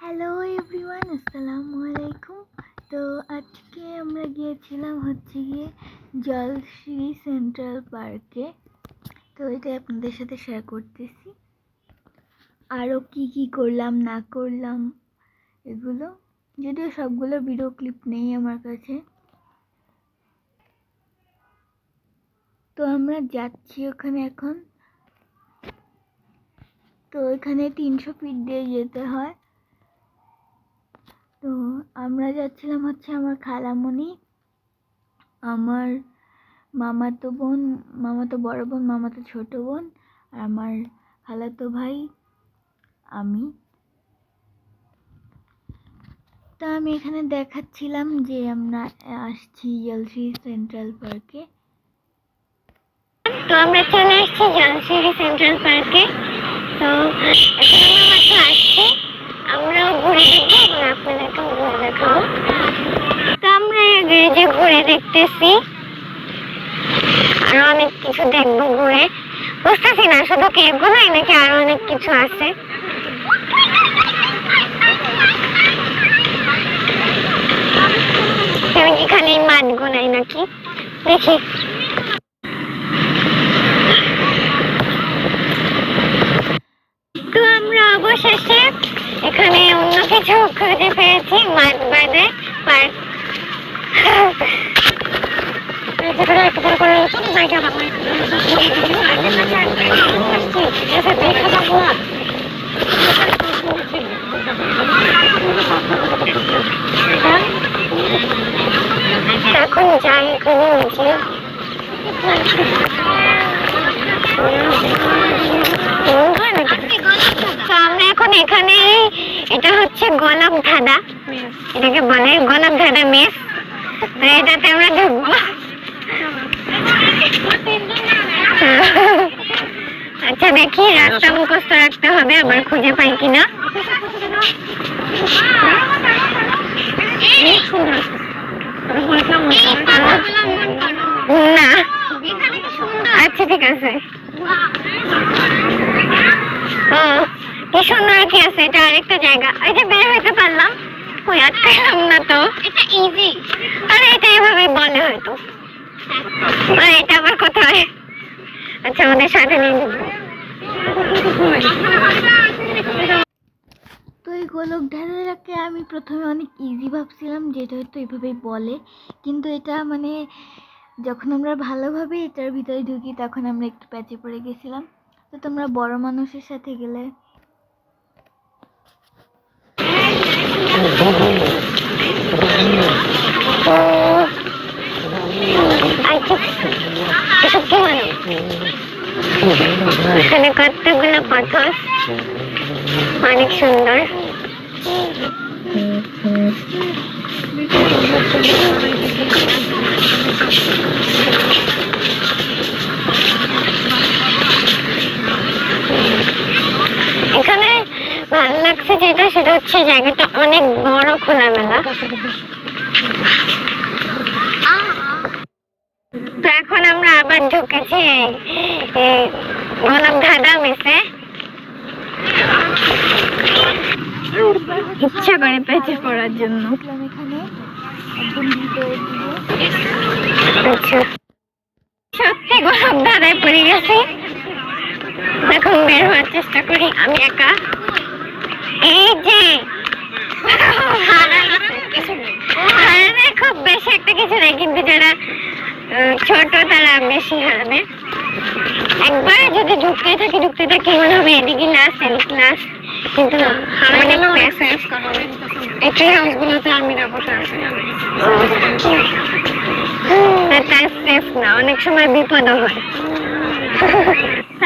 Hello everyone, আসসালামু আলাইকুম। তো আজকে আমরা গিয়েছিলাম গিয়ে জলশ্রী সেন্ট্রাল পার্কে। তো এটা আপনাদের সাথে শেয়ার করতেছি, আরও কি করলাম না করলাম এগুলো, যদিও সবগুলো ভিডিও ক্লিপ নেই আমার কাছে। তো আমরা যাচ্ছি ওখানে এখন। তো এখানে 300 ফিট দিয়ে যেতে হয়। তো আমরা যাচ্ছিলাম আমার খালামণি, আমার মামাতো বোন, মামাতো বড় বোন, মামাতো ছোট বোন, আর আমার খালাতো ভাই, আমি। তা আমি এখানে দেখাচ্ছিলাম যে আমরা আসছি জলশ্রী সেন্ট্রাল পার্কে। তো আমরা চলে আসছি জলশ্রী সেন্ট্রাল পার্কে। তো এখন আমরা মাত্র আসছি, আমরাও ঘুরে দেখবো এবং আপনাদেরকেও ঘুরে দেখাবো। তো আমরা যে ঘুরে দেখতেছি, আরো অনেক কিছু দেখবো ঘুরে, বুঝতেছি না শুধু কি এগুলোই নাকি আরো অনেক কিছু আছে। এখানে মাঠ গোনাই নাকি দেখি। তো আমরা অবশেষে এখানে অন্য কিছু খুঁজে পেয়েছি, মাঠ বাদে পার্ক। এখন যাই এখানে নিচে। আমরা এখন এখানে, এটা হচ্ছে গোলাপ ধাঁধা, এটাকে বলে গোলাপ ধাঁধা মেস। এটাতে আমরা ঢুকবো। আচ্ছা দেখি, রাস্তা মুখস্থ রাখতে হবে, আবার খুঁজে পাই কিনা। না, আচ্ছা ঠিক আছে। কি সুন্দর কি আছে, এটা আরেকটা জায়গা। এই যে বের হইতে পারলাম, ওই আটকাইলাম না তো। এটা ইজি, আরে এটা এভাবে বলে হয়তো। আর এটা আবার কোথায়? আচ্ছা আমাদের সাথে নিয়ে যাবো। তো এই গোলক ধাঁধাটাকে আমি প্রথমে অনেক ইজি ভাবছিলাম, যেটা হয়তো এভাবেই বলে, কিন্তু এটা যখন আমরা ভালোভাবে এটার ভিতরে ঢুকি তখন আমরা একটু প্যাচে পড়ে গেছিলাম। তো তোমরা বড় মানুষের সাথে গেলে এখানে কতগুলো পাথর, অনেক সুন্দর। এখানে ভালো লাগছে যেটা, সেটা হচ্ছে জায়গাটা অনেক বড়, খোলামেলা। তো এখন আমরা আবার ঢুকেছি গোলাপ ধাঁধা মেসে। ইচ্ছা করে পেঁচে পড়ার জন্য। এখানে একদম ভিতরে আচ্ছা, সত্যি গোলাপ ধাঁধায় পড়ে গেছি। এখন বের হওয়ার চেষ্টা করি, আমি একা। এই যে খুব বেশি একটা কিছু নেই, কিন্তু যারা ছোট তারা বেশি হারাবে। একবার যদি ঢুকতে থাকি মনে হবে এদিকে লাস্ট, এদিকে লাস্ট, কিন্তু এই হাউসগুলোতে আর্মিরা বসে আছে। সেফ না, অনেক সময় বিপদও হয়।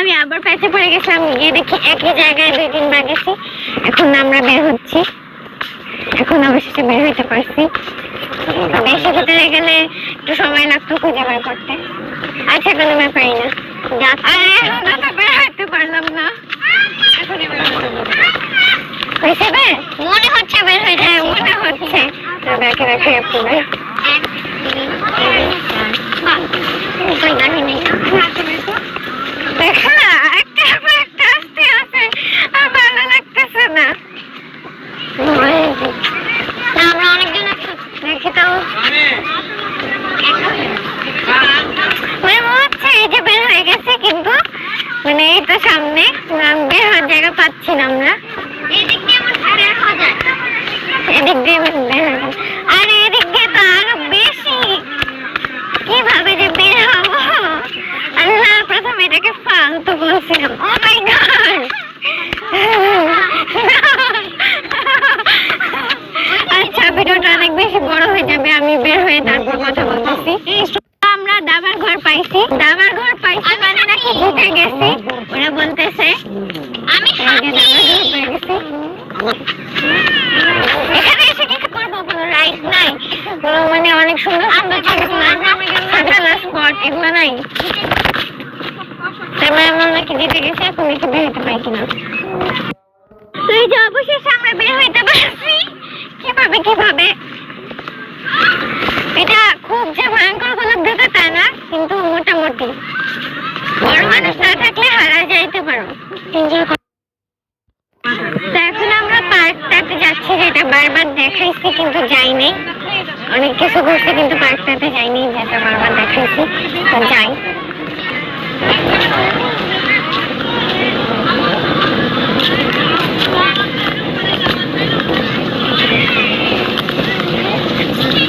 আমি আবার পেঁচে পড়ে গেছিলাম, গিয়ে দেখি একই জায়গায় 2-3 বার গেছি। এখন আমরা বের হচ্ছি, এখন অবশেষে বের হইতে পারছি। বেশি ভিতরে গেলে একটু সময় লাগতো খুঁজে বের করতে। আচ্ছা কোনো ব্যাপারই না, বের হইতে পারলাম না। মনে হচ্ছে বের হয়ে যায়, মনে হচ্ছে। দেখে দেখে দেখো না, একটা আসতে আছে, আর ভালো লাগতেছে না। যাচ্ছি না আমরা। এদিক দিয়ে আমার বের হওয়া যায়, এদিক দিয়ে বের হওয়া যায়। আর এদিক দিয়ে তো আরো বেশি, কিভাবে যে বের হবো আল্লাহ, প্রথমে এটাকে ফালতু বলছিলাম। ও মাই গড, আচ্ছা ভিডিওটা অনেক বেশি বড় হয়ে যাবে, আমি বের হয়ে তারপর কথা বলতেছি। আমরা দাবার ঘর পাইছি, দাবার ঘর পাইছি মানে নাকি ঢুকে গেছি, ওরা বলতেছে। আমি দাবার ঘর পেয়ে গেছি। এখানে এসে কি করবো, কোনো রাইড নাই, কোনো মানে অনেক সুন্দর সুন্দর খেলার স্পট এগুলো নাই। তারপরে আমরা নাকি জিতে গেছি, এখন নাকি বের হইতে পাই কিনা। তো এই যে অবশেষে আমরা বের হইতে পারছি। কিভাবে এটা খুব যে ভয়ঙ্কর কোনো দিতে তা না, কিন্তু মোটামুটি বড় মানুষ না থাকলে হারা যাইতে পারো। তো এখন আমরা পার্কটাতে যাচ্ছি, যেটা বারবার দেখাইছি কিন্তু যাইনি। অনেক কিছু ঘুরছি কিন্তু পার্কটাতে যাইনি, যেটা বারবার দেখাইছি। তো যাই।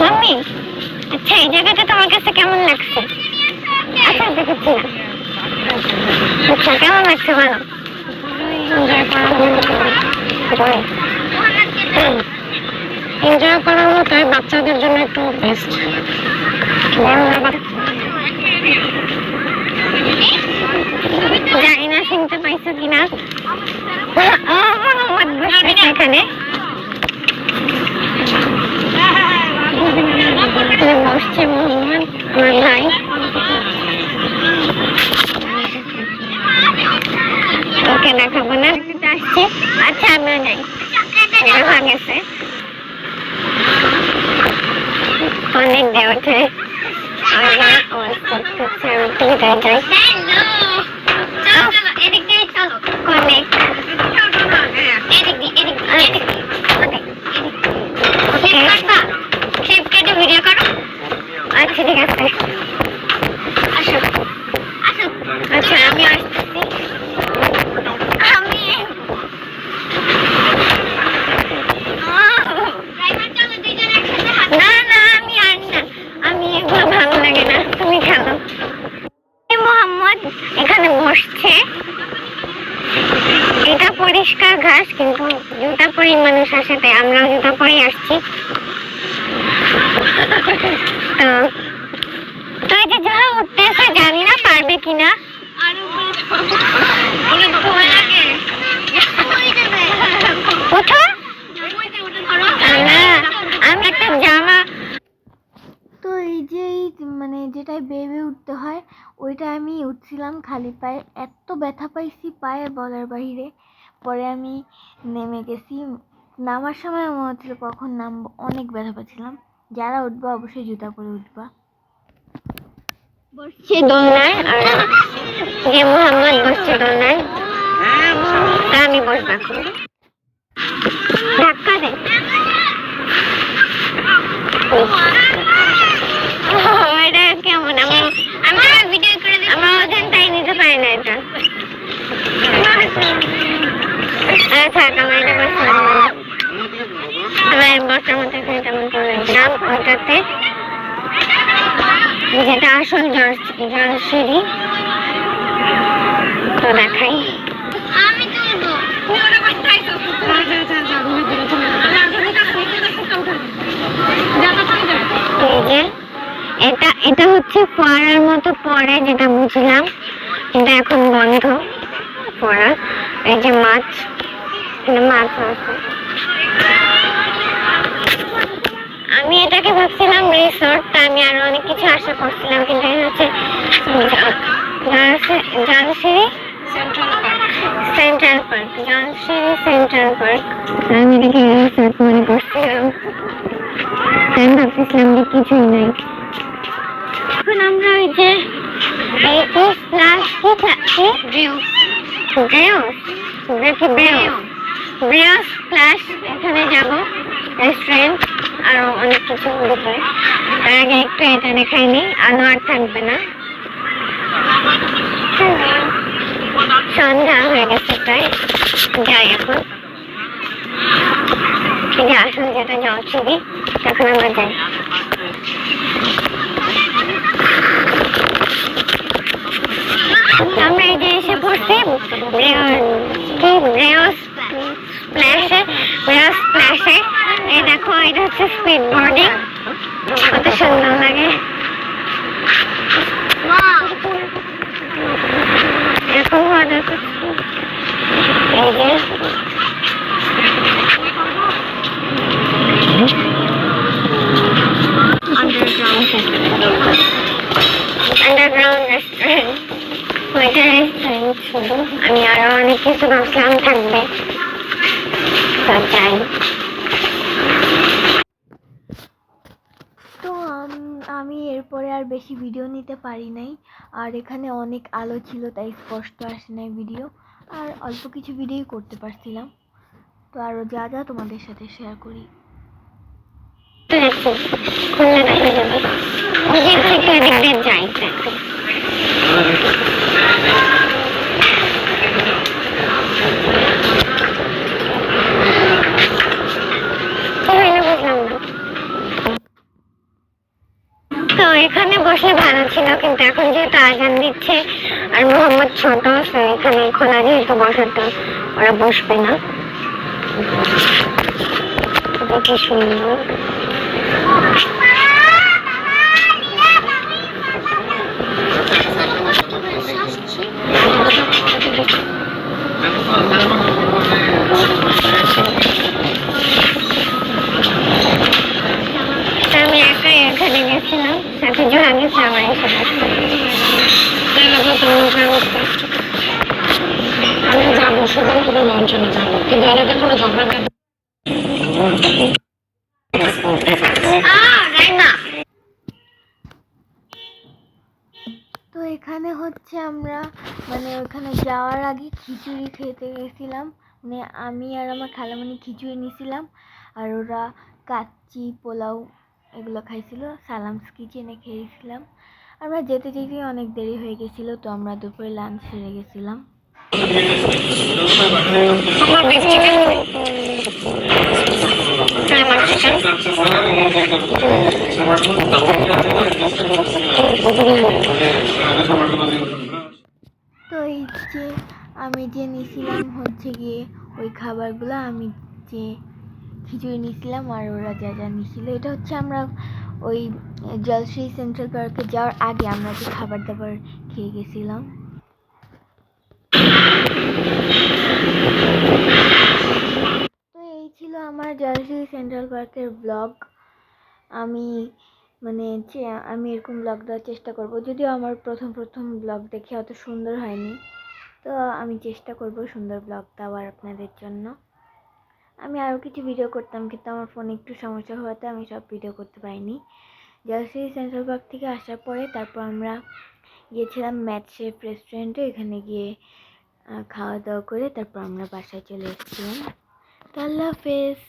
মাম্মি, আচ্ছা এই জায়গাটা তোমার কাছে কেমন লাগছে? আচ্ছা দেখেছি না, আচ্ছা কেমন লাগছে বলো? এনজয় করার মতো বাচ্চাদের জন্য একটু বেস্ট। জানি না শুনতে পাইছো কিনা, এখানে বসছে মোহাম্মদ আমার ভাই। ওকে দেখাবো না, আসছে। আচ্ছা আমরা যাই, দেখা গেছে অনেক দেওয়াতে ভিডিও করো। আচ্ছা ঠিক আছে, আসো আসো। আচ্ছা আমি আসতেছি, আমি না না আমি আর না, আমি এগুলো ভালো লাগে না, তুমি খেলো। মোহাম্মদ এখানে বসছে, এটা পরিষ্কার ঘাস, কিন্তু জুতা পরেই মানুষ আসে, তাই আমরাও জুতা পরেই আসছি। তো এই যে যারা উঠতেছে জানি না পারবে কিনা। আমি একটা জামা। তো এই যে মানে যেটাই বেবে উঠতে হয়, ওইটা আমি উঠছিলাম খালি পায়ে, এত ব্যথা পাইছি পায়ে বলার বাহিরে। পরে আমি নেমে গেছি, নামার সময় মনে হচ্ছিল কখন নামবো, অনেক ব্যথা পাচ্ছিলাম। যারা উঠবা অবশ্যই জুতা পরে উঠবা। বসছে দোলনায়, আর যে মোহাম্মদ বসছে দোলনায়, আমি বসবো এখন। ধাক্কা দে, এটা কেমন? আমি ভিডিও করে দিই, আমার ওজনটাই নিতে পারি না এটা। থাক, আমার এটা বসলাম বসার মতো এখানে তেমন করে নাম ওটাতে, যেটা আসল জলসিঁড়ি। তো দেখাই, আমি তুলবো। এটা হচ্ছে ফোয়ারার মতো পরে, যেটা বুঝলাম, কিন্তু এখন বন্ধ ফোয়ারা। এই যে মাছ, মাছ আছে। আমি এটাকে ভাবছিলাম রিসোর্ট, আমি আরো অনেক কিছু আশা করছিলাম, কিন্তু এটা হচ্ছে Jolshiri central park, Jolshiri central park. আমি এটাকে রিসোর্ট মনে করছিলাম, আমি ভাবছিলাম যে কিছুই নাই। এখন আমরা ওই যে এখানে যাবো, রেস্টুরেন্ট আরো অনেক কিছু ভিতরে। তার আগে একটু এটা দেখাইনি, আলো আর থাকবে না, সন্ধ্যা হয়ে গেছে প্রায়। যাই এখন কিন্তু আসলে যেটা জলছবি তখন আমরা যাই। আমরা এই যে এসে পড়ছি স্প্ল্যাশে। এই দেখো এটা হচ্ছে স্পিড বোর্ডিং, কত সুন্দর লাগে। এরকম মনে করছি এই যে আন্ডারগ্রাউন্ড রেস্টুরেন্ট, ওইটা রেস্টুরেন্ট শুধু। আমি আরো অনেক কিছু ভাবছিলাম থাকবে, তো যাই। তো আমি এরপরে আর বেশি ভিডিও নিতে পারি নাই, আর এখানে অনেক আলো ছিল তাই স্পষ্ট আসে নাই ভিডিও, আর অল্প কিছু ভিডিও করতে পারছিলাম। তো আরও যা যা তোমাদের সাথে শেয়ার করি। খুললে দেখা যাবে ওদিক থেকে এদিক দিয়ে যাই। তো এখানে বসলে ভালো ছিল, কিন্তু এখন যেহেতু আজান দিচ্ছে আর মোহাম্মদ ছোট, এখানে খোলা যেহেতু বসাতে ওরা বসবে না। কি সুন্দর। আমি একাই এখানে গেছিলাম, সাথে জোড়া গেছে আমার এসে আমি যাবো শুধু কোনো লঞ্চনে যাবো, কিন্তু এলাকার কোনো ঝগড়া তো এখানে হচ্ছে আমরা মানে ওখানে যাওয়ার আগে খিচুড়ি খেতে গেছিলাম, মানে আমি আর আমার খালামণি খিচুড়ি নিয়েছিলাম, আর ওরা কাচ্চি পোলাও এগুলো খাইছিল। সালামস কিচেনে খেয়েছিলাম। আমরা যেতে যেতে অনেক দেরি হয়ে গেছিলো, তো আমরা দুপুরে লাঞ্চ সেরে গেছিলাম। তো এই যে আমি যে নিয়েছিলাম হচ্ছে গিয়ে ওই খাবারগুলো, আমি যে খিচুড়ি নিয়েছিলাম আর ওরা যা যা নিয়েছিল, এটা হচ্ছে আমরা ওই জলশ্রী সেন্ট্রাল পার্কে যাওয়ার আগে আমরা যে খাবার দাবার খেয়ে গেছিলাম। তো এই ছিল আমার জলশ্রী সেন্ট্রাল পার্কের ব্লগ। আমি আমি এরকম ব্লগ দেওয়ার চেষ্টা করব, যদিও আমার প্রথম ব্লগ দেখে অত সুন্দর হয়নি, তো আমি চেষ্টা করব সুন্দর ব্লগ দেওয়ার আপনাদের জন্য। আমি আরও কিছু ভিডিও করতাম, কিন্তু আমার ফোনে একটু সমস্যা হওয়াতে আমি সব ভিডিও করতে পারিনি। জলশ্রী সেন্ট্রাল পার্ক থেকে আসার পরে তারপর আমরা গিয়েছিলাম ম্যাট শেফ রেস্টুরেন্টে, এখানে গিয়ে খাওয়া দাওয়া করে তারপর আমরা বাসায় চলে এসেছিলাম। তো আল্লাহ হাফেজ।